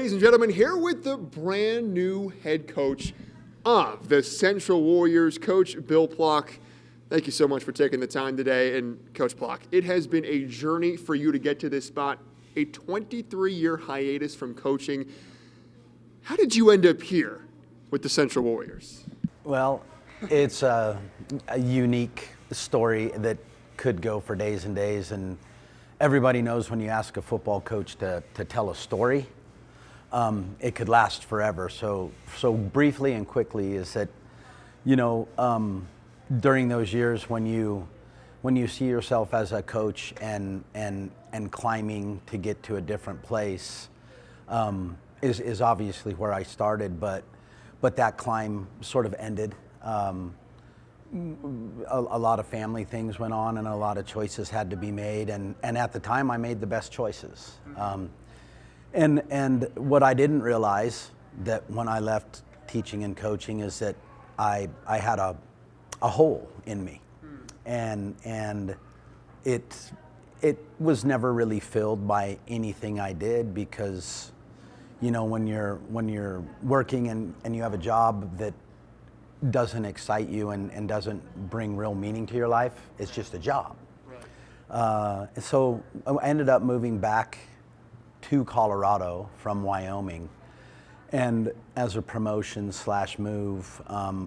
ladies and gentlemen, here with the brand new head coach of the Central Warriors, Coach Bill Plock. Thank you so much for taking the time today. And Coach Plock, it has been a journey for you to get to this spot, a 23-year hiatus from coaching. How did you end up here with the Central Warriors? Well, it's a unique story that could go for days and days, and everybody knows when you ask a football coach to tell a story, it could last forever. So briefly and quickly is that, during those years when you see yourself as a coach and climbing to get to a different place, is obviously where I started, but that climb sort of ended. A lot of family things went on and a lot of choices had to be made, and at the time I made the best choices. And what I didn't realize that when I left teaching and coaching is that I had a hole in me, and it was never really filled by anything I did, because when you're working and you have a job that doesn't excite you and doesn't bring real meaning to your life, it's just a job. Right. So I ended up moving back to Colorado from Wyoming, and as a promotion / move,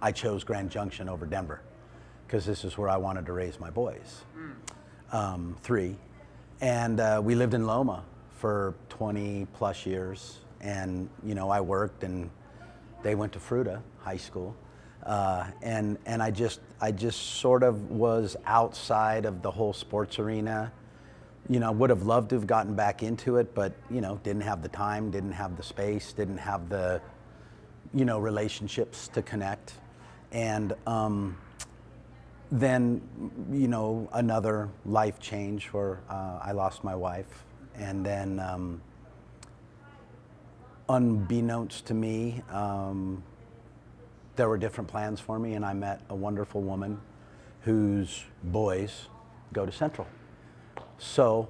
I chose Grand Junction over Denver, because this is where I wanted to raise my boys, 3, and we lived in Loma for 20 plus years, and I worked and they went to Fruita High School. And I just sort of was outside of the whole sports arena. Would have loved to have gotten back into it, but didn't have the time, didn't have the space, didn't have the relationships to connect. And then another life change where I lost my wife, and then unbeknownst to me, there were different plans for me, and I met a wonderful woman whose boys go to Central. So,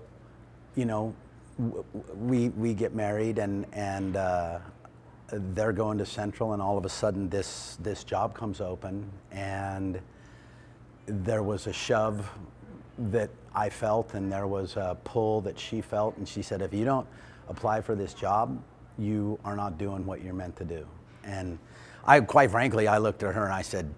we get married, and they're going to Central, and all of a sudden this job comes open, and there was a shove that I felt, and there was a pull that she felt, and she said, if you don't apply for this job, you are not doing what you're meant to do. And quite frankly, I looked at her and I said,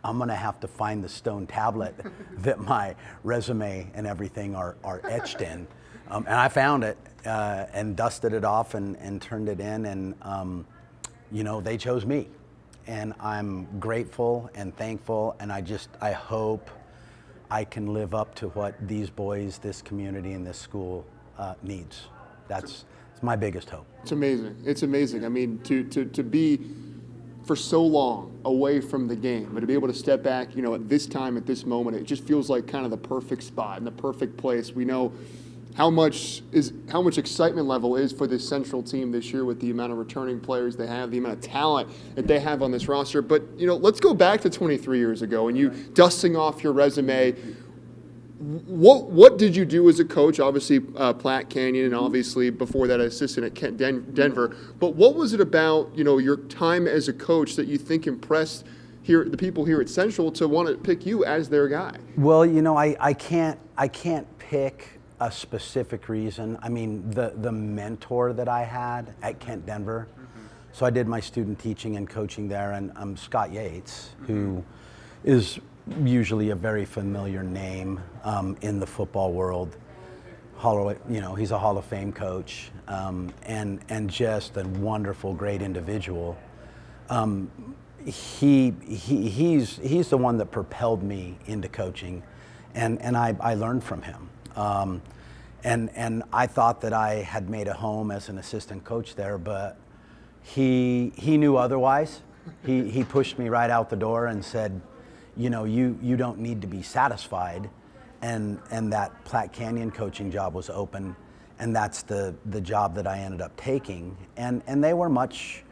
I'm gonna have to find the stone tablet that my resume and everything are etched in. And I found it and dusted it off and turned it in, and they chose me. And I'm grateful and thankful, and I hope I can live up to what these boys, this community, and this school needs. That's my biggest hope. It's amazing. It's amazing. I mean, to be for so long away from the game, but to be able to step back, at this time, at this moment, it just feels like kind of the perfect spot and the perfect place. We know how much excitement level is for this Central team this year with the amount of returning players they have, the amount of talent that they have on this roster. But, let's go back to 23 years ago and you dusting off your resume. What did you do as a coach? Obviously, Platte Canyon, and obviously before that, assistant at Denver. But what was it about your time as a coach that you think impressed the people here at Central to want to pick you as their guy? Well, I can't pick a specific reason. I mean, the mentor that I had at Kent Denver. So I did my student teaching and coaching there, and Scott Yates, who is usually a very familiar name in the football world. He's a Hall of Fame coach, and just a wonderful, great individual. He's the one that propelled me into coaching, and I learned from him. And I thought that I had made a home as an assistant coach there, but he knew otherwise. He pushed me right out the door and said, you don't need to be satisfied, and that Platte Canyon coaching job was open, and that's the job that I ended up taking, and they were much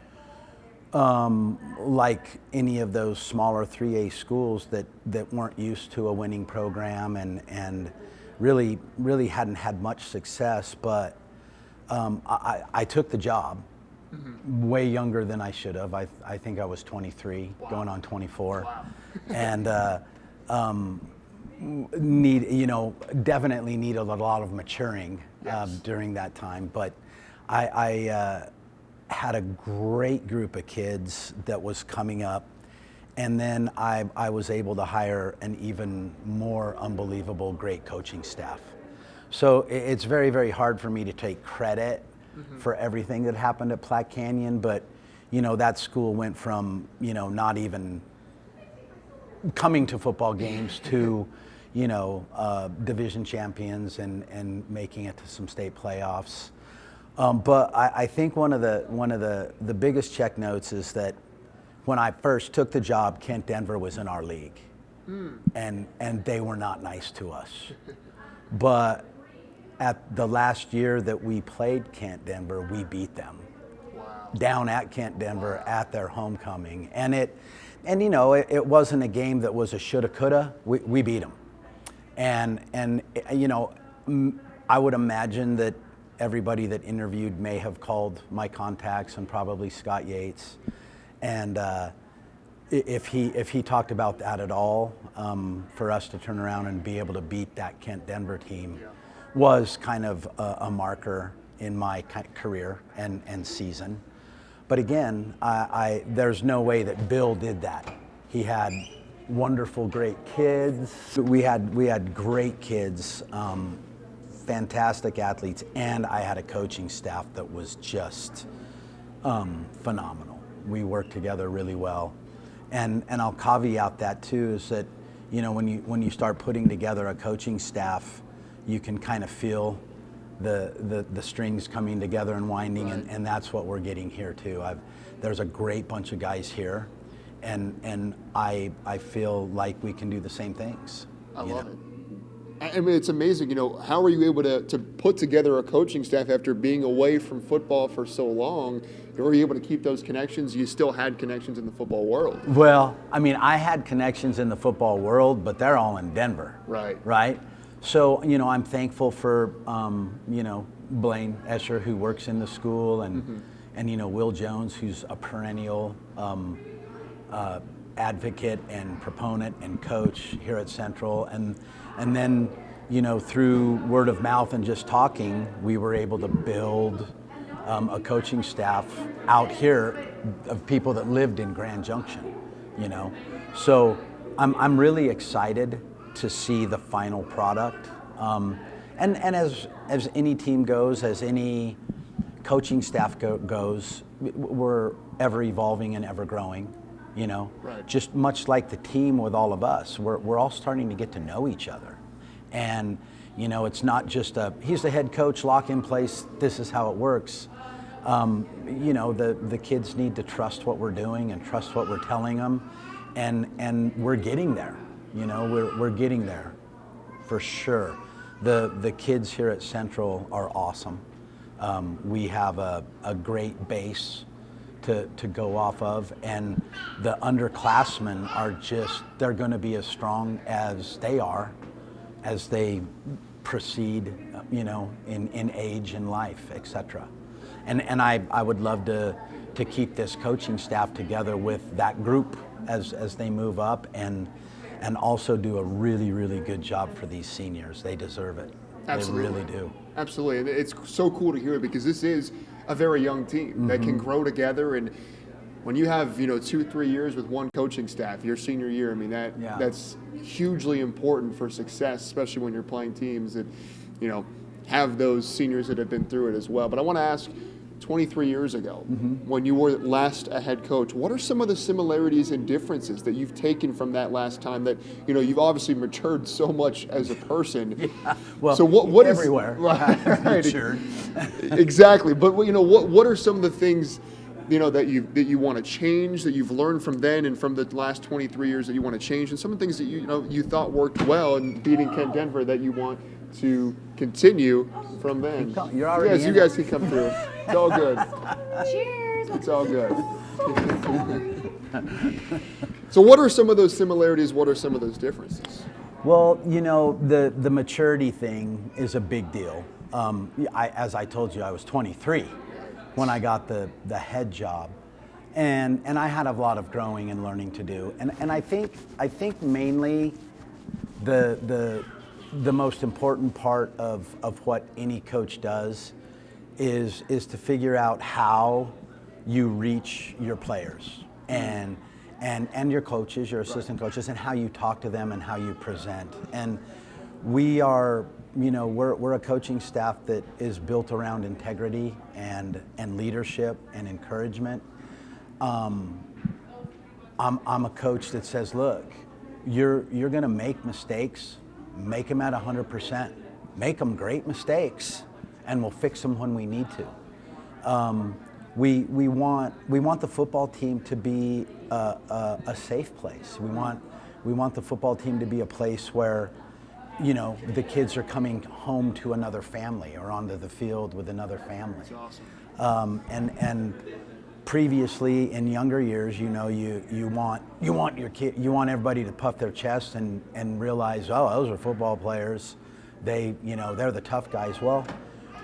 like any of those smaller 3A schools that weren't used to a winning program and really hadn't had much success, but I took the job way younger than I should have. I think I was 23, going on 24, and definitely needed a lot of maturing during that time. But I had a great group of kids that was coming up, and then I was able to hire an even more unbelievable, great coaching staff. So it's very, very hard for me to take credit for everything that happened at Plock Canyon, but that school went from not even coming to football games to division champions and making it to some state playoffs. But I think one of the biggest check notes is that when I first took the job, Kent Denver was in our league, and they were not nice to us. But at the last year that we played Kent Denver, we beat them. Wow. Down at Kent Denver at their homecoming, and it wasn't a game that was a shoulda coulda. We beat them, and I would imagine that everybody that interviewed may have called my contacts and probably Scott Yates, and if he talked about that at all, for us to turn around and be able to beat that Kent Denver team was kind of a marker in my career and season. But again, there's no way that Bill did that. He had wonderful, great kids. We had great kids, fantastic athletes, and I had a coaching staff that was just phenomenal. We worked together really well, and I'll caveat that too, is that when you start putting together a coaching staff, you can kind of feel the strings coming together and winding, and that's what we're getting here too. There's a great bunch of guys here, and I feel like we can do the same things. I love it. I mean, it's amazing. How are you able to put together a coaching staff after being away from football for so long? Were you able to keep those connections? You still had connections in the football world. Well, I mean, I had connections in the football world, but they're all in Denver. Right. So, I'm thankful for, Blaine Escher, who works in the school, and Will Jones, who's a perennial advocate and proponent and coach here at Central. And then, through word of mouth and just talking, we were able to build a coaching staff out here of people that lived in Grand Junction, So I'm really excited to see the final product. And as any team goes, as any coaching staff goes, we're ever evolving and ever growing, Right. Just much like the team with all of us, we're all starting to get to know each other. And, it's not just he's the head coach, lock in place, this is how it works. The kids need to trust what we're doing and trust what we're telling them. And we're getting there. We're getting there for sure. The kids here at Central are awesome. We have a great base to go off of, and the underclassmen they're going to be as strong as they are as they proceed, in age and life, etc. And I would love to keep this coaching staff together with that group as they move up, and also do a really, really good job for these seniors. They deserve it. Absolutely. They really do. Absolutely. And it's so cool to hear it, because this is a very young team that can grow together. And when you have, 2-3 years with one coaching staff, your senior year, I mean, that's hugely important for success, especially when you're playing teams that, have those seniors that have been through it as well. But I want to ask, 23 years ago, when you were last a head coach, what are some of the similarities and differences that you've taken from that last time that, you've obviously matured so much as a person? Yeah. Well, so what everywhere. Is, right. Matured. Exactly. But, what are some of the things, that you want to change, that you've learned from then and from the last 23 years that you want to change, and some of the things that you thought worked well in beating Kent Denver that you want to continue from then? You're already you guys can come through. It's all good. Cheers. It's all good. So what are some of those similarities? What are some of those differences? Well, the maturity thing is a big deal. As I told you, I was 23 when I got the head job, and I had a lot of growing and learning to do. And I think mainly the most important part of what any coach does is to figure out how you reach your players and your coaches, your assistant coaches, and how you talk to them and how you present. And we're a coaching staff that is built around integrity and leadership and encouragement. I'm a coach that says, look, you're going to make mistakes, make them at 100%, make them great mistakes, and we'll fix them when we need to. We want the football team to be a safe place. We want the football team to be a place where, the kids are coming home to another family or onto the field with another family. That's awesome. And previously in younger years, you want your kid, you want everybody to puff their chest and realize, oh, those are football players. They're the tough guys. Well,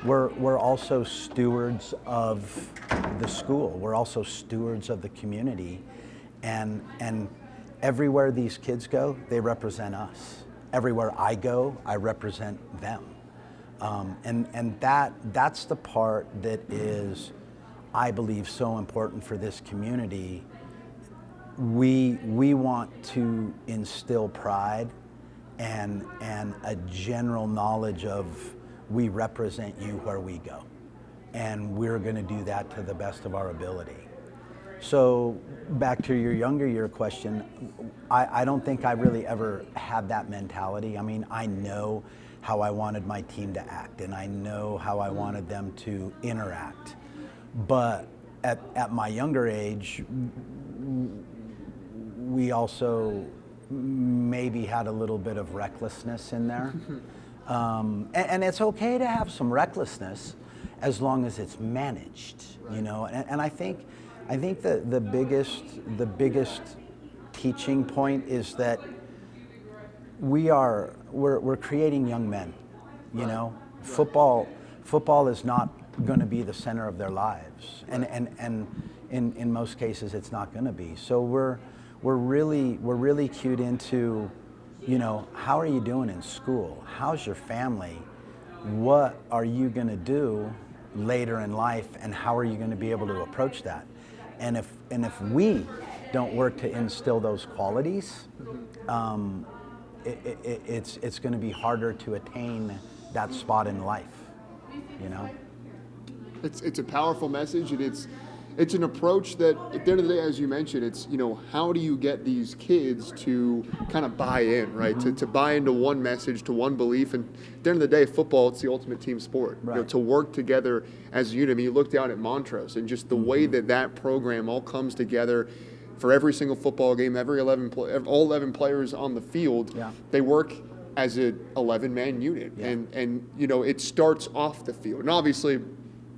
we're also stewards of the school. We're also stewards of the community, and everywhere these kids go, they represent us. Everywhere I go, I represent them, and that's the part that is, I believe, so important for this community. We want to instill pride and a general knowledge of we represent you where we go, and we're going to do that to the best of our ability. So back to your younger year question, I don't think I really ever had that mentality. I mean, I know how I wanted my team to act, and I know how I wanted them to interact. But at my younger age, we also maybe had a little bit of recklessness in there. And it's okay to have some recklessness as long as it's managed, And I think the biggest teaching point is that we're creating young men, Football is not going to be the center of their lives, and in most cases it's not going to be. So we're really cued into, how are you doing in school? How's your family? What are you going to do later in life, and how are you going to be able to approach that? And if we don't work to instill those qualities, it's going to be harder to attain that spot in life, It's a powerful message, and it's an approach that, at the end of the day, as you mentioned, it's, how do you get these kids to kind of buy in, right? Mm-hmm. To buy into one message, to one belief. And at the end of the day, football, it's the ultimate team sport. Right. To work together as a unit. I mean, you look down at Montrose and just the way that program all comes together for every single football game, all 11 players on the field, they work as an 11-man unit. Yeah. And it starts off the field. And obviously,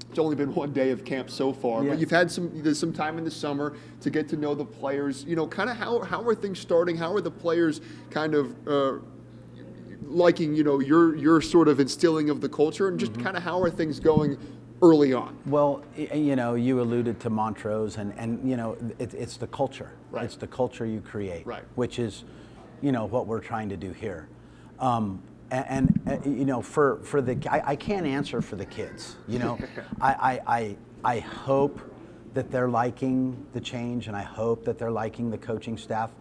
it's only been one day of camp so far, but you've had some time in the summer to get to know the players. Kind of how are things starting? How are the players kind of liking your sort of instilling of the culture, and just kind of how are things going early on? Well, you alluded to Montrose, and it's the culture. Right. It's the culture you create, right, which is what we're trying to do here. For the, I can't answer for the kids. I hope that they're liking the change, and I hope that they're liking the coaching staff.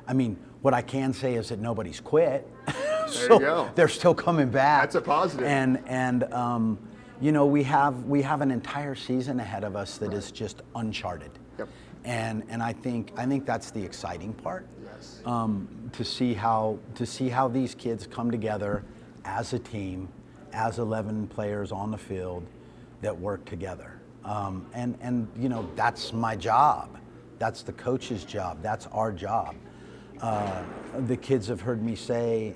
I mean, what I can say is that nobody's quit. There you go. They're still coming back. That's a positive. And we have an entire season ahead of us that is just uncharted. Yep. And I think that's the exciting part. Yes. To see how these kids come together as a team, as 11 players on the field that work together. And that's my job. That's the coach's job. That's our job. The kids have heard me say,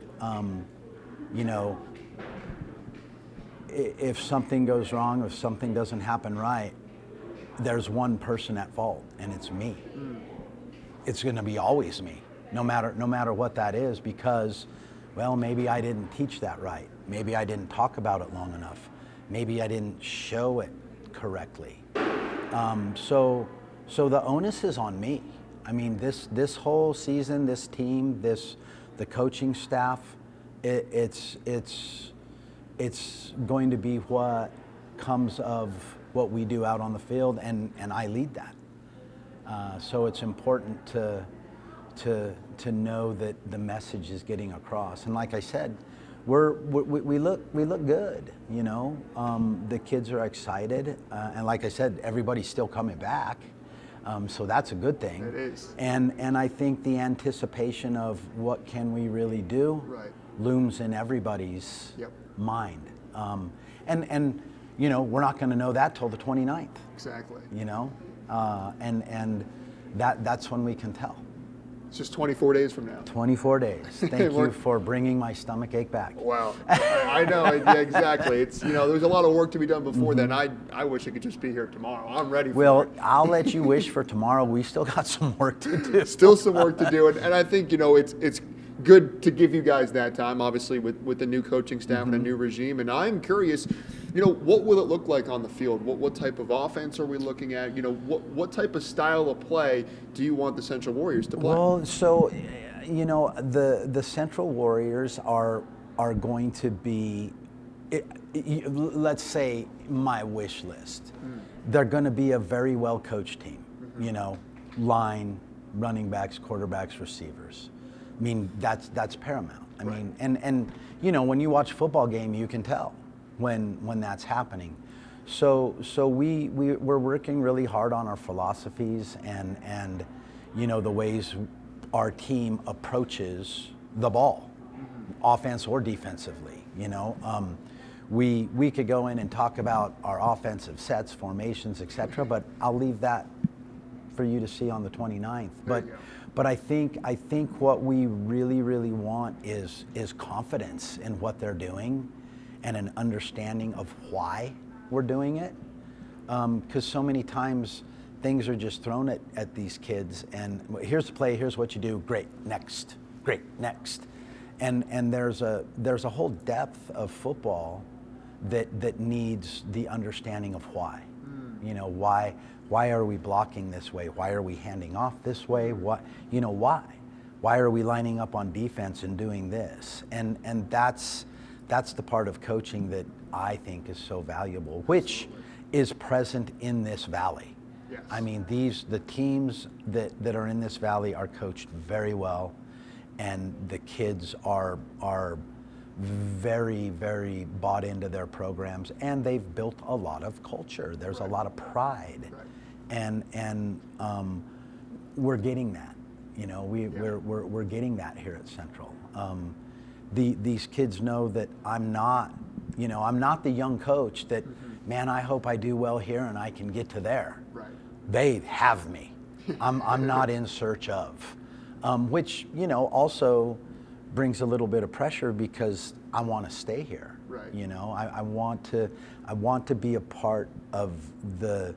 if something goes wrong, if something doesn't happen right, there's one person at fault, and it's me. It's going to be always me, no matter what that is, because, well, maybe I didn't teach that right. Maybe I didn't talk about it long enough. maybe I didn't show it correctly. So the onus is on me. I mean, this whole season, this team, the coaching staff, it's going to be what comes of what we do out on the field, and I lead that. So it's important to know that the message is getting across. And like I said, we look good. You know, the kids are excited, and like I said, everybody's still coming back. So that's a good thing. It is. And I think the anticipation of what can we really do looms in everybody's mind. And you know, we're not going to know that till the 29th. Exactly. You know, and that's when we can tell. It's just 24 days from now. 24 days. Thank you for bringing my stomach ache back. Wow. I know, yeah, exactly. It's, you know, there's a lot of work to be done before then. I wish I could just be here tomorrow. I'm ready for it. Well, I'll let you wish for tomorrow. We still got some work to do. Still some work to do. And I think, you know, it's good to give you guys that time, obviously, with the new coaching staff and a new regime. And I'm curious, you know, what will it look like on the field? What type of offense are we looking at? You know, what type of style of play do you want the Central Warriors to play? Well, so, you know, the Central Warriors are going to be, let's say, my wish list. They're going to be a very well-coached team, you know, line, running backs, quarterbacks, receivers. I mean, that's paramount. I mean, and you know, when you watch a football game, you can tell when that's happening. So we're working really hard on our philosophies and you know, the ways our team approaches the ball, offense or defensively. You know, we could go in and talk about our offensive sets, formations, etc. But I'll leave that for you to see on the 29th. But I think what we really want is confidence in what they're doing and an understanding of why we're doing it. Because so many times things are just thrown at these kids, and here's the play, here's what you do, great, next, and there's a whole depth of football that needs the understanding of why. You know, why are we blocking this way? Why are we handing off this way? What, you know, why? Why are we lining up on defense and doing this? And that's the part of coaching that I think is so valuable, which is present in this valley. Yes. I mean, the teams that are in this valley are coached very well, and the kids are very, very bought into their programs, and they've built a lot of culture. There's a lot of pride, and we're getting that. You know, we're getting that here at Central. These kids know that I'm not the young coach that, man, I hope I do well here and I can get to there. Right. They have me. I'm not in search of, which, you know, also brings a little bit of pressure because I want to stay here. Right. You know, I want to be a part of the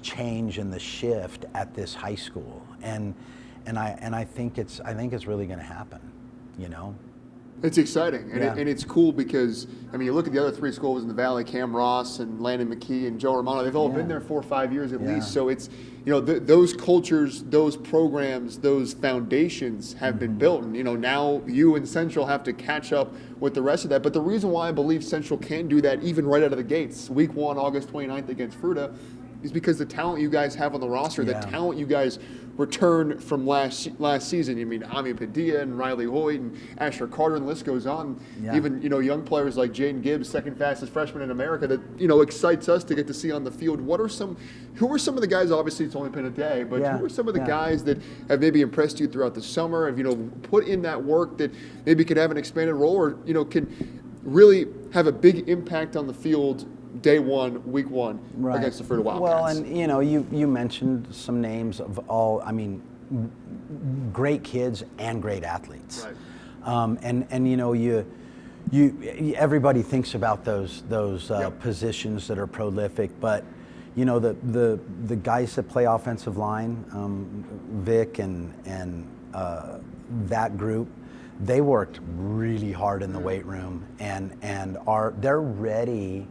change and the shift at this high school, and I think it's really going to happen. You know. It's exciting, and it's cool because, I mean, you look at the other three schools in the Valley, Cam Ross and Landon McKee and Joe Romano, they've all been there 4 or 5 years at least. So it's, you know, those cultures, those programs, those foundations have been built. And, you know, now you and Central have to catch up with the rest of that. But the reason why I believe Central can do that even right out of the gates, week 1, August 29th against Fruta, is because the talent you guys have on the roster, the talent you guys returned from last season. You mean Ami Padilla and Riley Hoyt and Asher Carter, and the list goes on. Even, you know, young players like Jaden Gibbs, second fastest freshman in America, that, you know, excites us to get to see on the field. Who are some of the guys? Obviously, it's only been a day, but who are some of the guys that have maybe impressed you throughout the summer? Have, you know, put in that work that maybe could have an expanded role, or, you know, can really have a big impact on the field day 1, week 1 against the Fruta Wildcats? Well, and, you know, you mentioned some names of all, I mean, great kids and great athletes. Right. And you know, everybody thinks about those positions that are prolific, but, you know, the guys that play offensive line, Vic and that group, they worked really hard in the weight room, and they're ready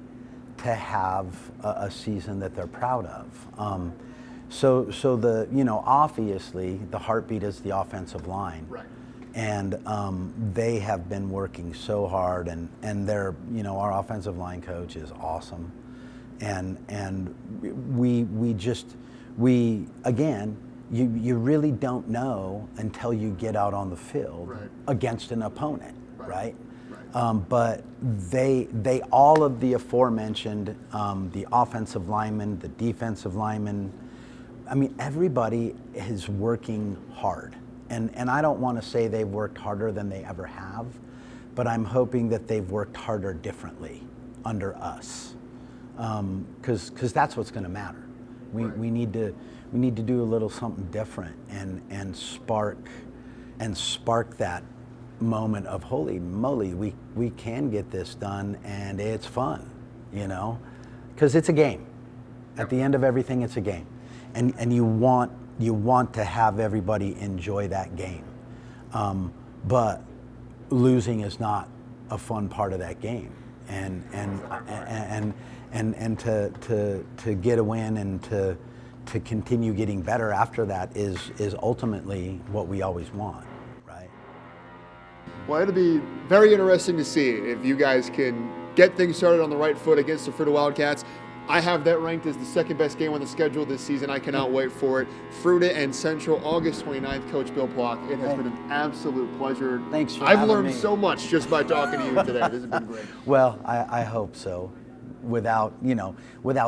to have a season that they're proud of. So the obviously the heartbeat is the offensive line, Right. and they have been working so hard, and they're our offensive line coach is awesome, and we again. You really don't know until you get out on the field Right. against an opponent, right? Right. But they all of the aforementioned, the offensive linemen, the defensive linemen, I mean, everybody is working hard. And I don't want to say they've worked harder than they ever have, but I'm hoping that they've worked harder differently under us, because that's what's going to matter. We need to do a little something different and spark that moment of holy moly, we can get this done, and it's fun, because it's a game. At the end of everything, it's a game, and you want to have everybody enjoy that game, but losing is not a fun part of that game, and to get a win and to continue getting better after that is ultimately what we always want, right? Well, it'll be very interesting to see if you guys can get things started on the right foot against the Fruita Wildcats. I have that ranked as the second best game on the schedule this season. I cannot wait for it. Fruita and Central, August 29th. Coach Bill Plock, it has been an absolute pleasure. Thanks for I've having learned me. so much just by talking to you today. This has been great. Well, I hope so, without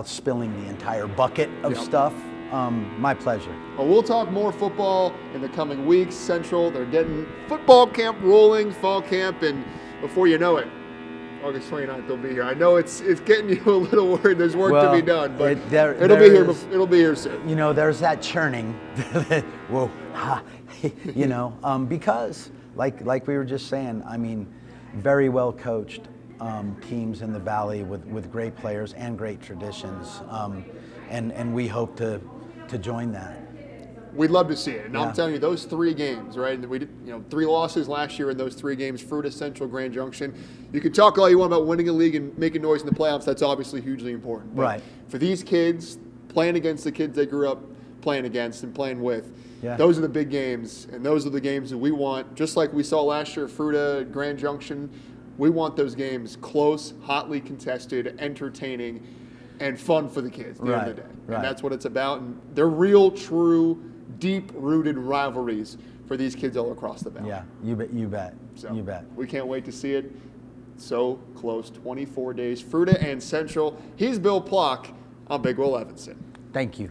spilling the entire bucket of stuff. My pleasure. Well, we'll talk more football in the coming weeks. Central, they're getting football camp rolling, fall camp, and before you know it, August 29th, they'll be here. I know it's getting you a little worried. There's work to be done, but it'll be here. It'll be here soon. There's that churning. Whoa, because like we were just saying, I mean, very well coached teams in the Valley with great players and great traditions, and we hope to join that. We'd love to see it. And Yeah. I'm telling you, those 3 games, right? We did, 3 losses last year in those 3 games, Fruita, Central, Grand Junction. You can talk all you want about winning a league and making noise in the playoffs. That's obviously hugely important. But Right. for these kids, playing against the kids they grew up playing against and playing with, Yeah. those are the big games. And those are the games that we want. Just like we saw last year, Fruita, Grand Junction, we want those games close, hotly contested, entertaining, and fun for the kids at the end of the day. Right. And that's what it's about. And they're real, true, deep-rooted rivalries for these kids all across the Valley. Yeah, you bet. So You bet. we can't wait to see it. So close, 24 days. Fruita and Central. He's Bill Plock. I'm Big Will Evanson. Thank you.